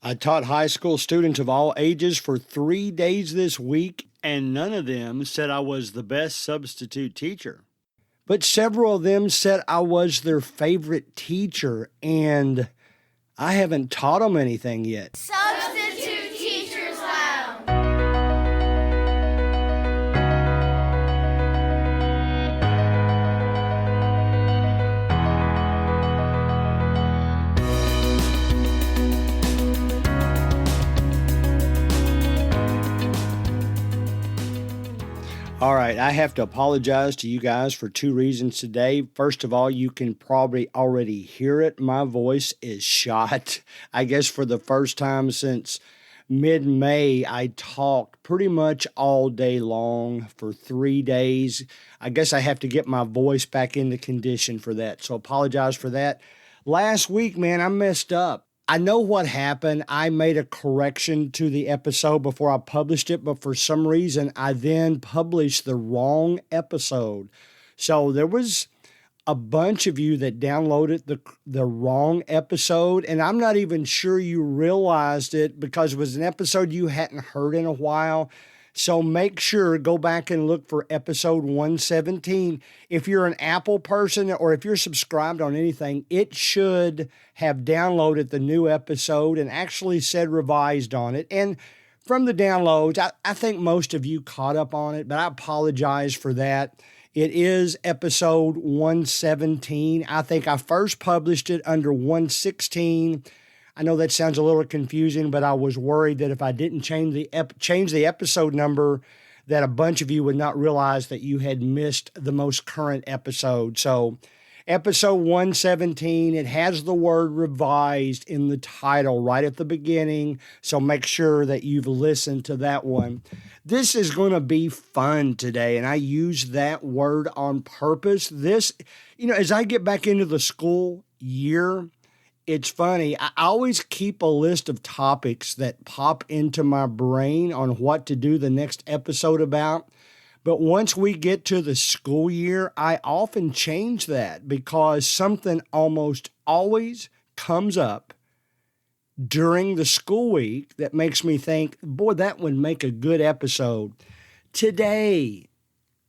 I taught high school students of all ages for 3 days this week, and none of them said I was the best substitute teacher. But several of them said I was their favorite teacher, and I haven't taught them anything yet. Substitute Teachers Lounge. All right, I have to apologize to you guys for two reasons today. First of all, you can probably already hear it. My voice is shot. I guess for the first time since mid-May, I talked pretty much all day long for 3 days. I guess I have to get my voice back into condition for that, so apologize for that. Last week, man, I messed up. I know what happened. I made a correction to the episode before I published it, but for some reason, I then published the wrong episode. So there was a bunch of you that downloaded the wrong episode, and I'm not even sure you realized it because it was an episode you hadn't heard in a while. So make sure, go back and look for episode 117. If you're an Apple person or if you're subscribed on anything, it should have downloaded the new episode and actually said revised on it. And from the downloads, I think most of you caught up on it, but I apologize for that. It is episode 117. I think I first published it under 116. I know that sounds a little confusing, but I was worried that if I didn't change the episode number, that a bunch of you would not realize that you had missed the most current episode. So episode 117, it has the word revised in the title right at the beginning. So make sure that you've listened to that one. This is going to be fun today, and I use that word on purpose. This, as I get back into the school year, it's funny. I always keep a list of topics that pop into my brain on what to do the next episode about. But once we get to the school year, I often change that because something almost always comes up during the school week that makes me think, boy, that would make a good episode. Today,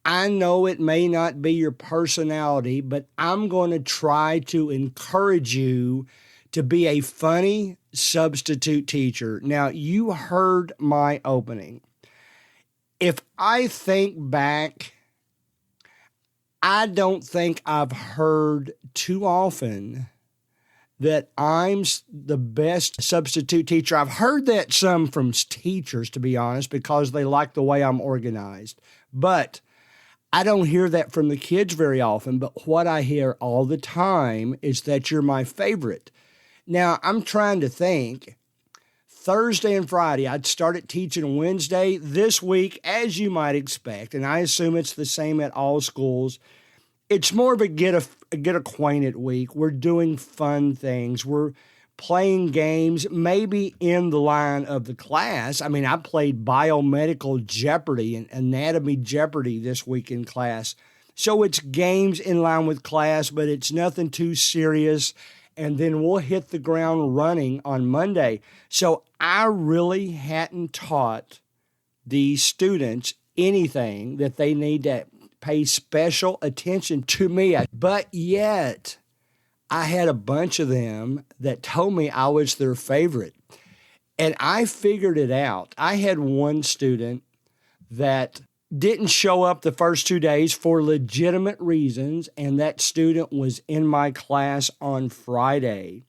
I know it may not be your personality, but I'm going to try to encourage you to be a funny substitute teacher. Now, you heard my opening. If I think back, I don't think I've heard too often that I'm the best substitute teacher. I've heard that some from teachers, to be honest, because they like the way I'm organized. But I don't hear that from the kids very often. But what I hear all the time is that you're my favorite. Now, I'm trying to think. Thursday and Friday, I'd started teaching Wednesday. This week, as you might expect, and I assume it's the same at all schools, it's more of a get acquainted week. We're doing fun things. We're playing games, maybe in the line of the class. I mean, I played biomedical Jeopardy and anatomy Jeopardy this week in class. So it's games in line with class, but it's nothing too serious. And then we'll hit the ground running on Monday. So I really hadn't taught these students anything that they need to pay special attention to me. But yet, I had a bunch of them that told me I was their favorite. And I figured it out. I had one student that didn't show up the first 2 days for legitimate reasons, and that student was in my class on Friday.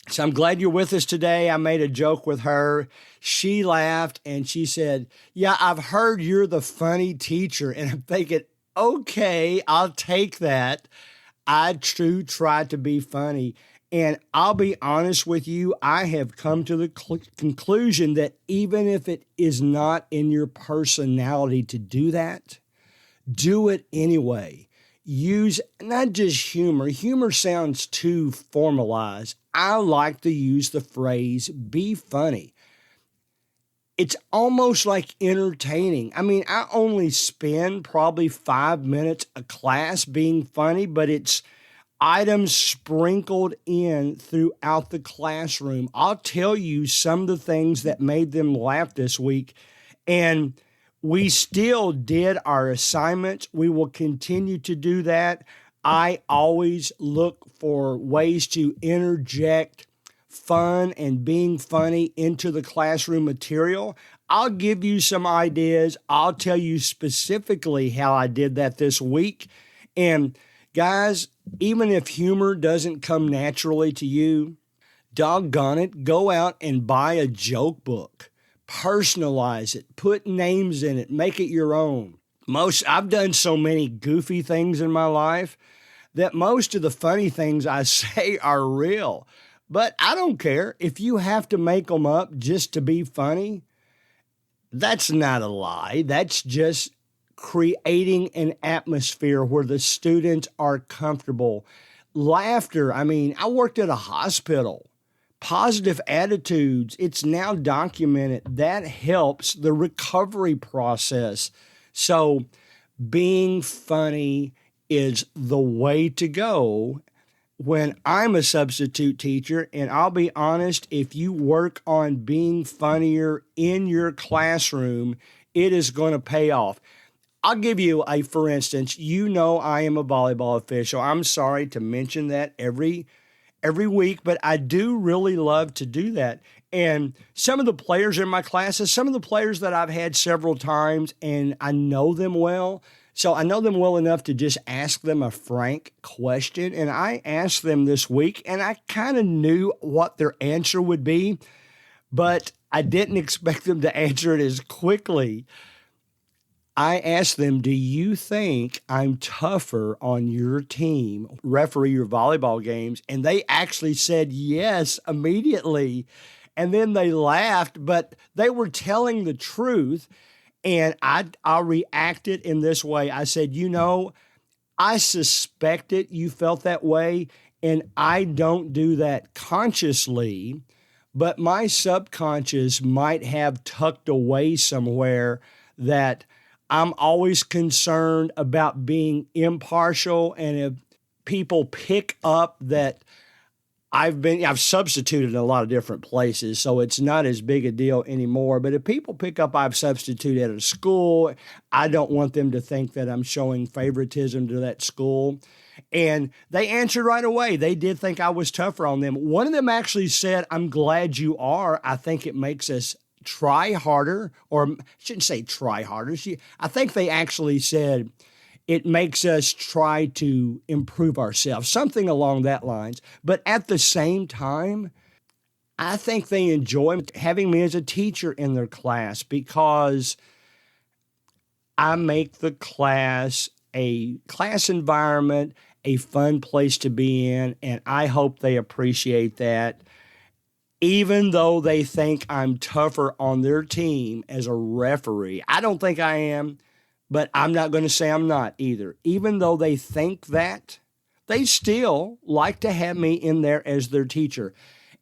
So I'm glad you're with us today. I made a joke with her. She laughed, and she said, "Yeah, I've heard you're the funny teacher." And I'm thinking, okay, I'll take that. I do try to be funny. And I'll be honest with you, I have come to the conclusion that even if it is not in your personality to do that, do it anyway. Use not just humor. Humor sounds too formalized. I like to use the phrase, be funny. It's almost like entertaining. I mean, I only spend probably 5 minutes a class being funny, but it's items sprinkled in throughout the classroom. I'll tell you some of the things that made them laugh this week. And we still did our assignments. We will continue to do that. I always look for ways to interject fun and being funny into the classroom material. I'll give you some ideas. I'll tell you specifically how I did that this week. And guys, even if humor doesn't come naturally to you, doggone it, go out and buy a joke book. Personalize it, put names in it, make it your own. I've done so many goofy things in my life that most of the funny things I say are real. But I don't care. If you have to make them up just to be funny, that's not a lie. That's just creating an atmosphere where the students are comfortable. Laughter. I mean, I worked at a hospital. Positive attitudes, it's now documented, that helps the recovery process. So being funny is the way to go when I'm a substitute teacher. And I'll be honest, if you work on being funnier in your classroom, it is going to pay off. I'll give you for instance, I am a volleyball official. I'm sorry to mention that every week, but I do really love to do that. And some of the players in my classes, some of the players that I've had several times, and I know them well. So I know them well enough to just ask them a frank question. And I asked them this week, and I kind of knew what their answer would be, but I didn't expect them to answer it as quickly. I asked them, do you think I'm tougher on your team, referee your volleyball games? And they actually said yes immediately. And then they laughed, but they were telling the truth. And I reacted in this way. I said, I suspected you felt that way, and I don't do that consciously, but my subconscious might have tucked away somewhere that I'm always concerned about being impartial. And if people pick up that I've substituted in a lot of different places, so it's not as big a deal anymore. But if people pick up I've substituted at a school, I don't want them to think that I'm showing favoritism to that school. And they answered right away. They did think I was tougher on them. One of them actually said, I'm glad you are. I think it makes us try harder, or I shouldn't say try harder. I think they actually said it makes us try to improve ourselves, something along that lines. But at the same time, I think they enjoy having me as a teacher in their class because I make the class a class environment, a fun place to be in, and I hope they appreciate that. Even though they think I'm tougher on their team as a referee, I don't think I am, but I'm not going to say I'm not either. Even though they think that, they still like to have me in there as their teacher.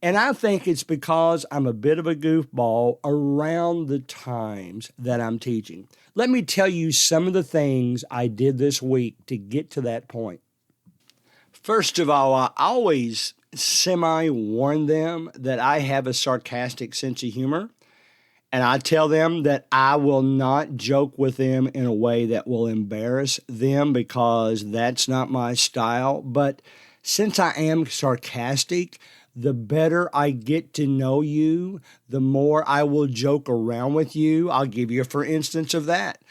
And I think it's because I'm a bit of a goofball around the times that I'm teaching. Let me tell you some of the things I did this week to get to that point. First of all, I always semi-warn them that I have a sarcastic sense of humor. And I tell them that I will not joke with them in a way that will embarrass them because that's not my style. But since I am sarcastic, the better I get to know you, the more I will joke around with you. I'll give you for instance of that.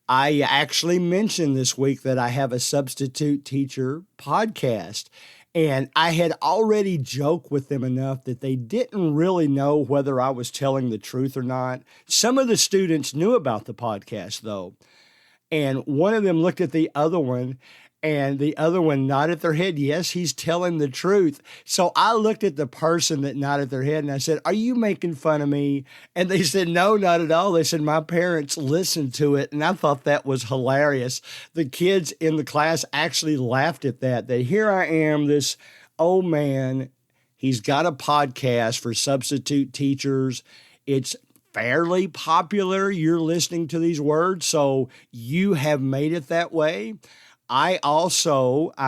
I actually mentioned this week that I have a substitute teacher podcast. And I had already joked with them enough that they didn't really know whether I was telling the truth or not. Some of the students knew about the podcast, though. And one of them looked at the other one, and the other one nodded their head. Yes, he's telling the truth. So I looked at the person that nodded their head, and I said, are you making fun of me? And they said, no, not at all. They said, my parents listened to it, and I thought that was hilarious. The kids in the class actually laughed at that here I am, this old man. He's got a podcast for substitute teachers. It's fairly popular. You're listening to these words, so you have made it that way. I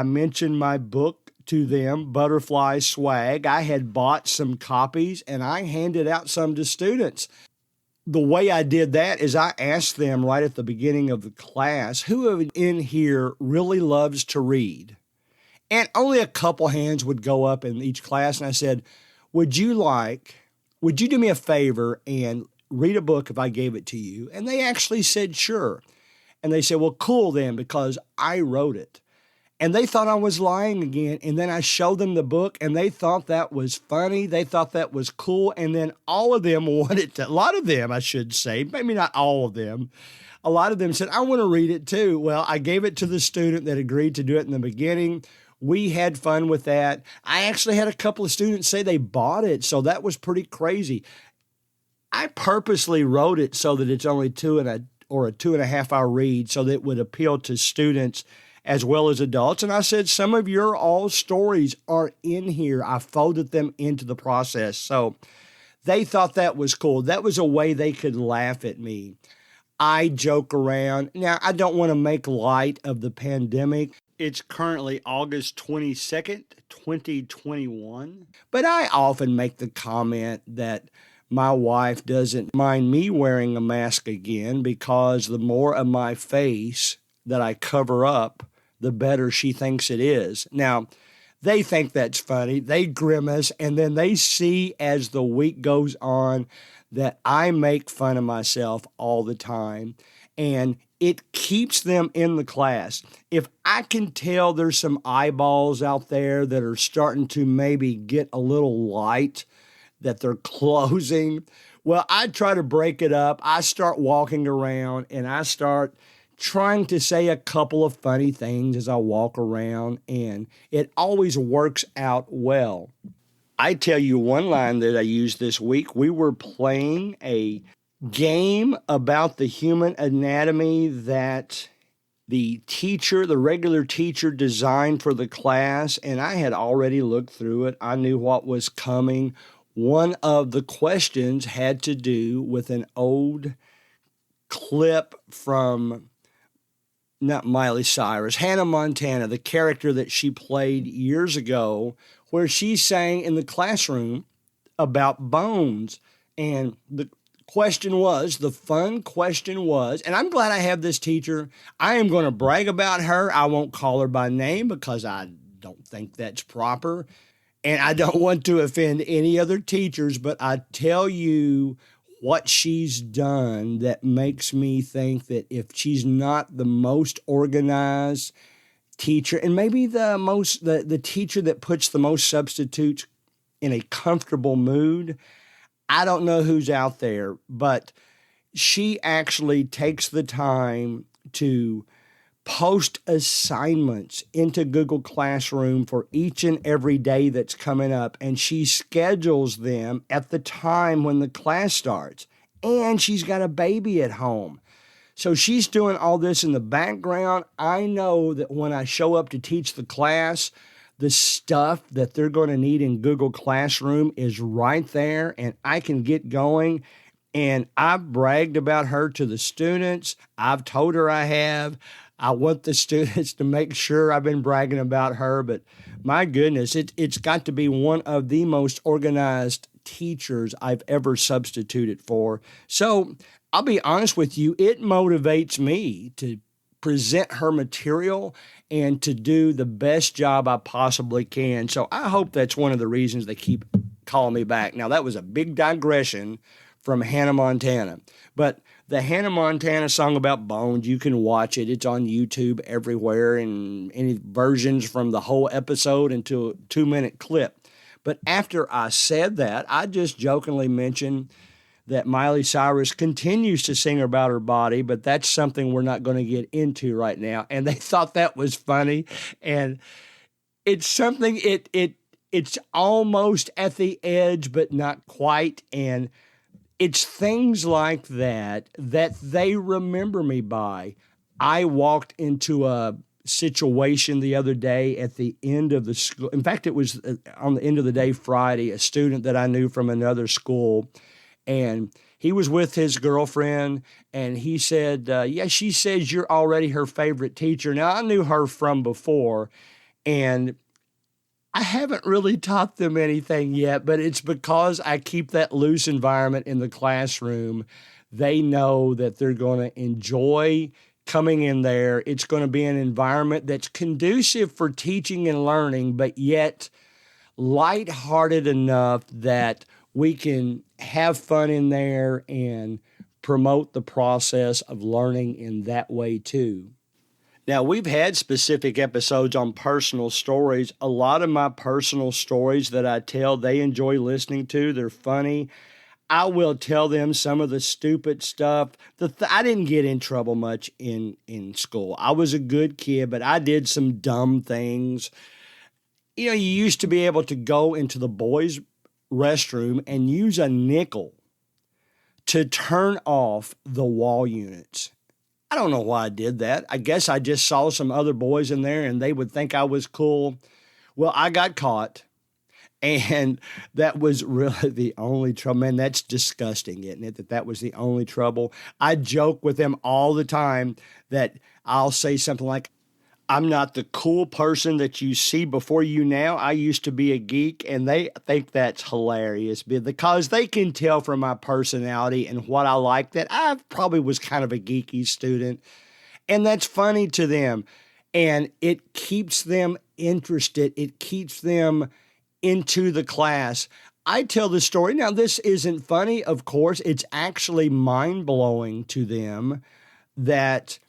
mentioned my book to them, Butterfly Swag. I had bought some copies and I handed out some to students. The way I did that is I asked them right at the beginning of the class, who in here really loves to read? And only a couple hands would go up in each class. And I said, would you do me a favor and read a book if I gave it to you? And they actually said, sure. And they said, well, cool then, because I wrote it. And they thought I was lying again. And then I showed them the book and they thought that was funny. They thought that was cool. And then all of them wanted to, a lot of them, I should say, maybe not all of them. A lot of them said, I want to read it too. Well, I gave it to the student that agreed to do it in the beginning. We had fun with that. I actually had a couple of students say they bought it. So that was pretty crazy. I purposely wrote it so that it's only a 2.5 hour read so that it would appeal to students as well as adults. And I said, some of your all stories are in here. I folded them into the process. So they thought that was cool. That was a way they could laugh at me. I joke around. Now, I don't want to make light of the pandemic. It's currently August 22nd, 2021. But I often make the comment that my wife doesn't mind me wearing a mask again because the more of my face that I cover up, the better she thinks it is. Now, they think that's funny. They grimace, and then they see as the week goes on that I make fun of myself all the time, and it keeps them in the class. If I can tell there's some eyeballs out there that are starting to maybe get a little light, that they're closing, well, I try to break it up. I start walking around, and I start trying to say a couple of funny things as I walk around, and it always works out well. I tell you one line that I used this week. We were playing a game about the human anatomy that the regular teacher designed for the class, and I had already looked through it. I knew what was coming. One of the questions had to do with an old clip from not Miley Cyrus, Hannah Montana, the character that she played years ago, where she sang in the classroom about bones. And the fun question was, and I'm glad I have this teacher. I am going to brag about her. I won't call her by name because I don't think that's proper. And I don't want to offend any other teachers, but I tell you what she's done that makes me think that if she's not the most organized teacher, and maybe the teacher that puts the most substitutes in a comfortable mood, I don't know who's out there, but she actually takes the time to post assignments into Google Classroom for each and every day that's coming up, and she schedules them at the time when the class starts. And she's got a baby at home. So she's doing all this in the background. I know that when I show up to teach the class, the stuff that they're going to need in Google Classroom is right there, and I can get going. And I've bragged about her to the students. I've told her I have. I want the students to make sure I've been bragging about her, but my goodness, it's got to be one of the most organized teachers I've ever substituted for. So I'll be honest with you, it motivates me to present her material and to do the best job I possibly can. So I hope that's one of the reasons they keep calling me back. Now, that was a big digression from Hannah Montana, but the Hannah Montana song about bones, you can watch it. It's on YouTube everywhere, and any versions from the whole episode into a 2-minute clip. But after I said that, I just jokingly mentioned that Miley Cyrus continues to sing about her body, but that's something we're not going to get into right now. And they thought that was funny. And it's something, it's almost at the edge, but not quite. And it's things like that they remember me by. I walked into a situation the other day at the end of the school. In fact, it was on the end of the day, Friday, a student that I knew from another school, and he was with his girlfriend, and he said, yeah, she says you're already her favorite teacher. Now, I knew her from before, and I haven't really taught them anything yet, but it's because I keep that loose environment in the classroom. They know that they're going to enjoy coming in there. It's going to be an environment that's conducive for teaching and learning, but yet lighthearted enough that we can have fun in there and promote the process of learning in that way too. Now, we've had specific episodes on personal stories. A lot of my personal stories that I tell, they enjoy listening to. They're funny. I will tell them some of the stupid stuff. I didn't get in trouble much in school. I was a good kid, but I did some dumb things. You know, you used to be able to go into the boys' restroom and use a nickel to turn off the wall units. I don't know why I did that. I guess I just saw some other boys in there and they would think I was cool. Well, I got caught, and that was really the only trouble. Man, that's disgusting, isn't it? That was the only trouble. I joke with them all the time that I'll say something like, I'm not the cool person that you see before you now. I used to be a geek, and they think that's hilarious because they can tell from my personality and what I like that I probably was kind of a geeky student, and that's funny to them, and it keeps them interested. It keeps them into the class. I tell the story. Now, this isn't funny, of course. It's actually mind-blowing to them that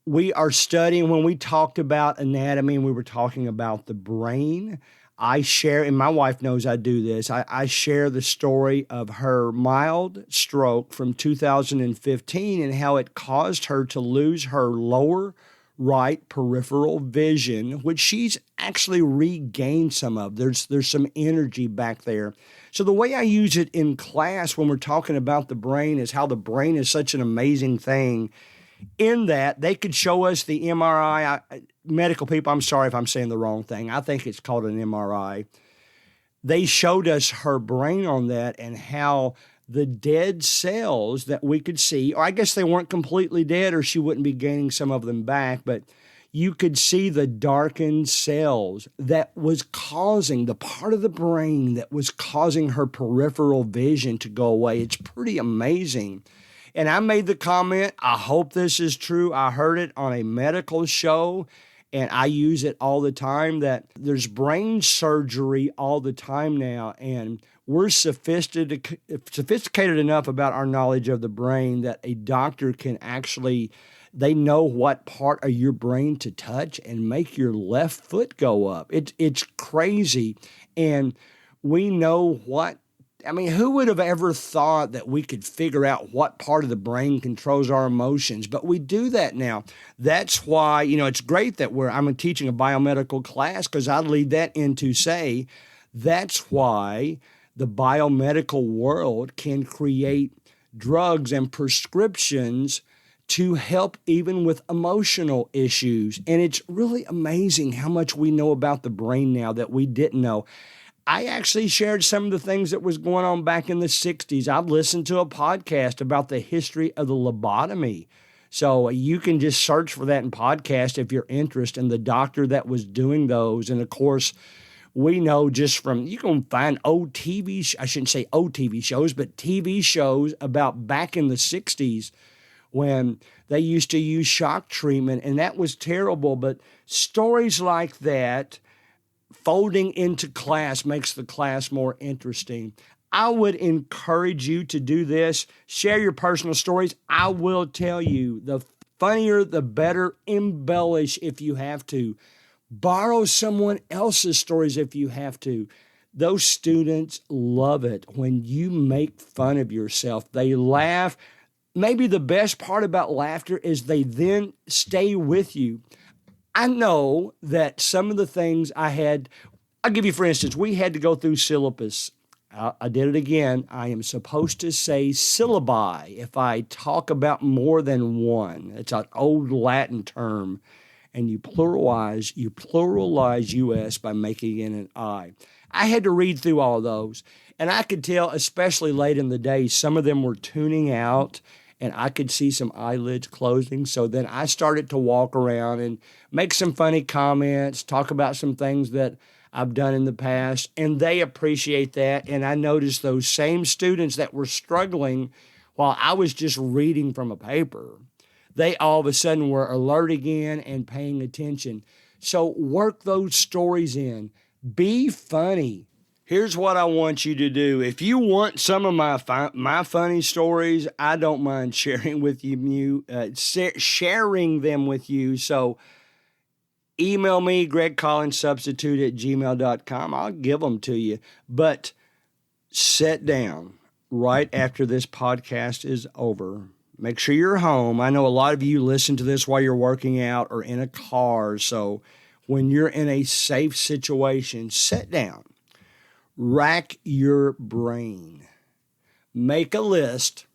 we are studying. When we talked about anatomy and we were talking about the brain, I share, and my wife knows I do this, I share the story of her mild stroke from 2015 and how it caused her to lose her lower right peripheral vision, which she's actually regained some of. There's some energy back there. So the way I use it in class when we're talking about the brain is how the brain is such an amazing thing, in that they could show us the MRI. Medical people, I'm sorry if I'm saying the wrong thing. I think it's called an MRI. They showed us her brain on that and how the dead cells that we could see, or I guess they weren't completely dead or she wouldn't be gaining some of them back, but you could see the darkened cells that was causing the part of the brain that was causing her peripheral vision to go away. It's pretty amazing. And I made the comment, I hope this is true. I heard it on a medical show, and I use it all the time, that there's brain surgery all the time now, and we're sophisticated enough about our knowledge of the brain that a doctor can actually, they know what part of your brain to touch and make your left foot go up. It's crazy. And we know who would have ever thought that we could figure out what part of the brain controls our emotions? But we do that now. That's why, it's great that I'm teaching a biomedical class, because I lead that in to say that's why the biomedical world can create drugs and prescriptions to help even with emotional issues. And it's really amazing how much we know about the brain now that we didn't know. I actually shared some of the things that was going on back in the 60s. I've listened to a podcast about the history of the lobotomy. So you can just search for that in podcast if you're interested in the doctor that was doing those. And of course, we know just from, you can find old I shouldn't say old TV shows, but TV shows about back in the 60s when they used to use shock treatment, and that was terrible. But stories like that, folding into class, makes the class more interesting. I would encourage you to do this. Share your personal stories. I will tell you, the funnier, the better. Embellish if you have to. Borrow someone else's stories if you have to. Those students love it when you make fun of yourself. They laugh. Maybe the best part about laughter is they then stay with you. I know that some of the things I'll give you, for instance, we had to go through syllabus. I did it again. I am supposed to say syllabi if I talk about more than one. It's an old Latin term, and you pluralize US by making it an I. I had to read through all those, and I could tell, especially late in the day, some of them were tuning out, and I could see some eyelids closing. So then I started to walk around and make some funny comments, talk about some things that I've done in the past, and they appreciate that. And I noticed those same students that were struggling while I was just reading from a paper, they all of a sudden were alert again and paying attention. So work those stories in. Be funny. Here's what I want you to do. If you want some of my funny stories, I don't mind sharing with you, sharing them with you. So email me, gregcollinssubstitute@gmail.com. I'll give them to you. But sit down right after this podcast is over. Make sure you're home. I know a lot of you listen to this while you're working out or in a car. So when you're in a safe situation, sit down. Rack your brain. Make a list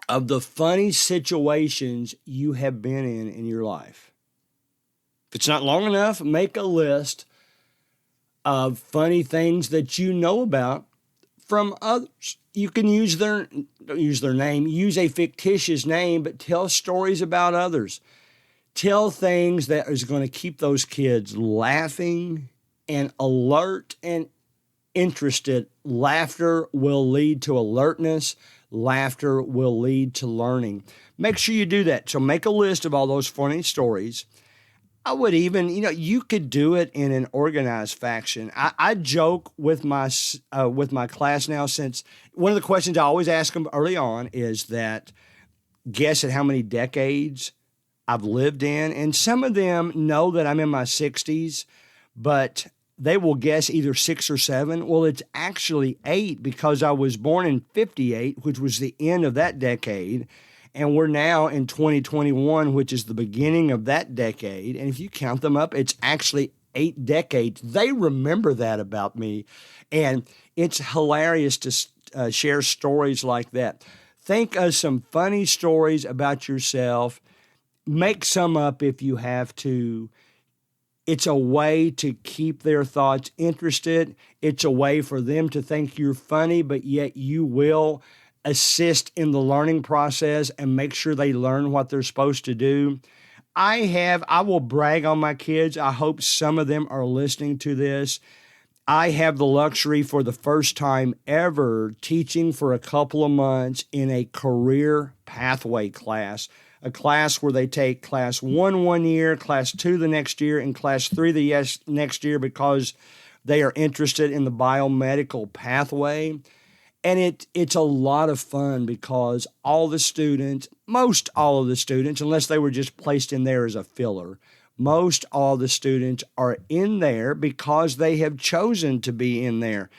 of the funny situations you have been in your life. If it's not long enough, make a list of funny things that you know about from others. You can don't use their name, use a fictitious name, but tell stories about others. Tell things that is going to keep those kids laughing and alert and interested. Laughter will lead to alertness. Laughter will lead to learning. Make sure you do that. So make a list of all those funny stories. I would even, you could do it in an organized fashion. I joke with my class now, since one of the questions I always ask them early on is that guess at how many decades I've lived in. And some of them know that I'm in my 60s, but they will guess either 6 or 7. Well, it's actually 8 because I was born in 58, which was the end of that decade. And we're now in 2021, which is the beginning of that decade. And if you count them up, it's actually 8 decades. They remember that about me. And it's hilarious to share stories like that. Think of some funny stories about yourself. Make some up if you have to. It's a way to keep their thoughts interested. It's a way for them to think you're funny, but yet you will assist in the learning process and make sure they learn what they're supposed to do. I will brag on my kids. I hope some of them are listening to this. I have the luxury for the first time ever teaching for a couple of months in a career pathway class, a class where they take class 1 year, class 2 the next year, and class 3 the next year because they are interested in the biomedical pathway. And it's a lot of fun because most all of the students, unless they were just placed in there as a filler, most all the students are in there because they have chosen to be in there.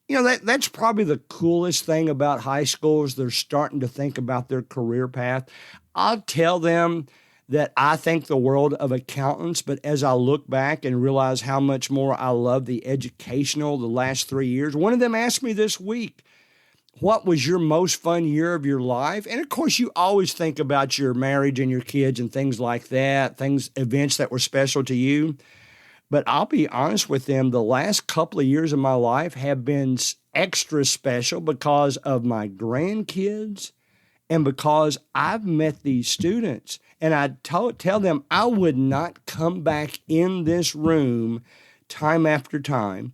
That's probably the coolest thing about high school is they're starting to think about their career path. I'll tell them that I think the world of accountants, but as I look back and realize how much more I love the last 3 years, one of them asked me this week, what was your most fun year of your life? And of course, you always think about your marriage and your kids and things like that, events that were special to you. But I'll be honest with them, the last couple of years of my life have been extra special because of my grandkids and because I've met these students. And I tell them I would not come back in this room time after time.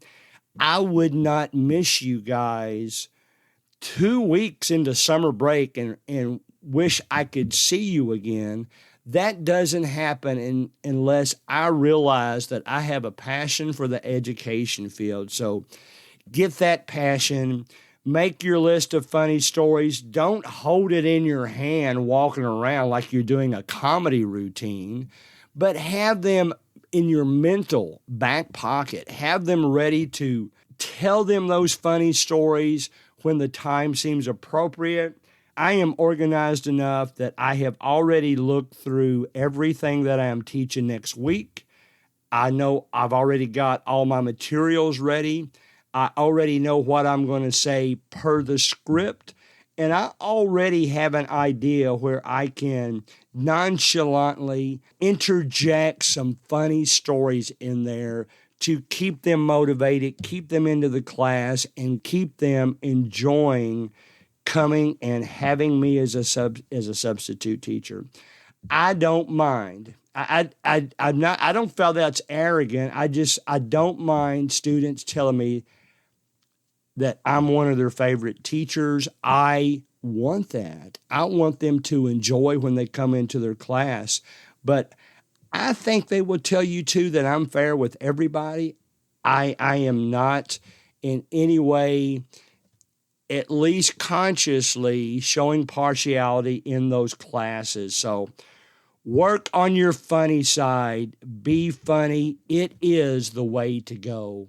I would not miss you guys 2 weeks into summer break and wish I could see you again. That doesn't happen unless I realize that I have a passion for the education field. So get that passion. Make your list of funny stories. Don't hold it in your hand walking around like you're doing a comedy routine, but have them in your mental back pocket. Have them ready to tell them those funny stories when the time seems appropriate. I am organized enough that I have already looked through everything that I am teaching next week. I know I've already got all my materials ready. I already know what I'm going to say per the script. And I already have an idea where I can nonchalantly interject some funny stories in there to keep them motivated, keep them into the class, and keep them enjoying coming and having me as a substitute teacher. I don't mind. I'm not. I don't feel that's arrogant. I don't mind students telling me that I'm one of their favorite teachers. I want that. I want them to enjoy when they come into their class. But I think they will tell you too that I'm fair with everybody. I am not in any way, at least consciously, showing partiality in those classes. So work on your funny side. Be funny. It is the way to go.